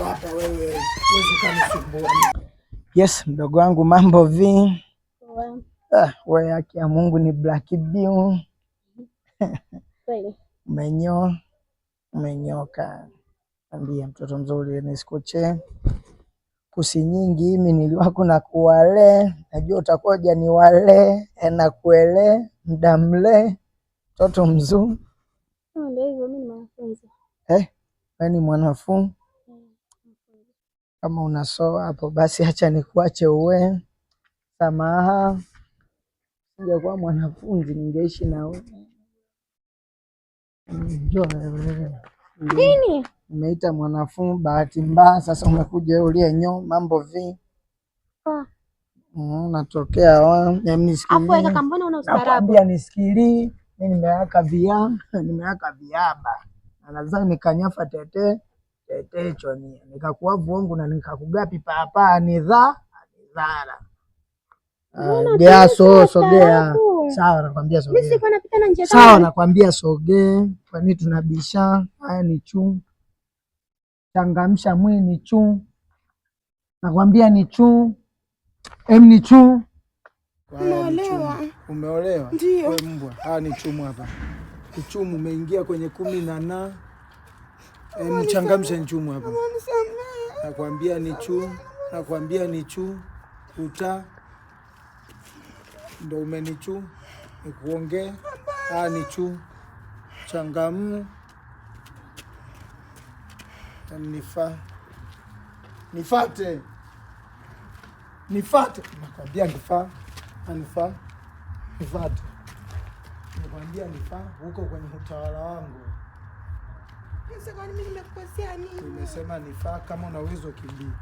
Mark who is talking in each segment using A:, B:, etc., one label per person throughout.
A: hapa wewe huwezi kunisumbua. Yes, mdogo wangu mambo vi? Wewe haki ya Mungu ni Black Beauty.
B: Kweli.
A: Umenyoka. Ambia mtoto mzuri nisikuche. Kusi nyingi mimi niliwako na kuwale. Najua utakoja ni wale na kuele mdamle mtoto mzuri.
B: Ndio hivyo mimi ni mwanafunzi.
A: Wewe ni mwanafunzi? Kama unasoa hapo basi acha nikuache uwe. Samaha. Singekuwa mwanafunzi ningeishi na wewe.
B: Nini?
A: Umeita mwanafunzi bahati mbaya sasa umekuja ulie mambo vi? Natokea wapi?
B: Nisikilize. Afu kaka mbona una ustaarabu?
A: Nakwambia nisikilize. Mimi nimeaka viaba. Nadhani nikanyafa tete choni. Nikakuwa vuongo na nikakugapi papa nidhara. Geaso sogea. Sawa nakwambia sogea.
B: Mimi siko napita na njia.
A: Sawa nakwambia sogea. Kwa nini tunabisha? Haya ni chungu. Changamsha mwili ni chungu. Nakwambia ni chungu. Ni chungu. Umeolewa?
B: Ndio.
A: Wewe mbwa. Haya ni chumu hapa. Uchumu umeingia kwenye 10 na mchangamsha nchumu hapa. Nakwambia ni chungu. Nakwambia ni chungu. Ndo umenichu nikuongee. Ni chu changamu nifate nakwambia nifate nakwambia huko kwenye utawala wangu.
B: Sasa mimi nimekukosea nini?
A: Nimesema nifaa. Kama una uwezo kimbia.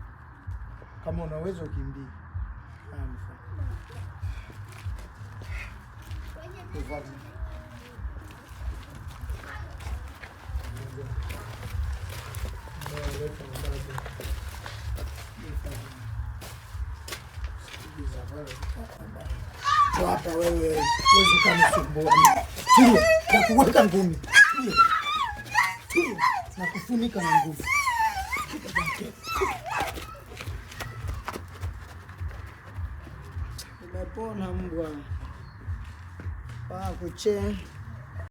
A: Hapa wewe huwezi kunisumbua. Nakuweka ngumi. Nakufunika na nguvu. Umepona mbwa. Kuche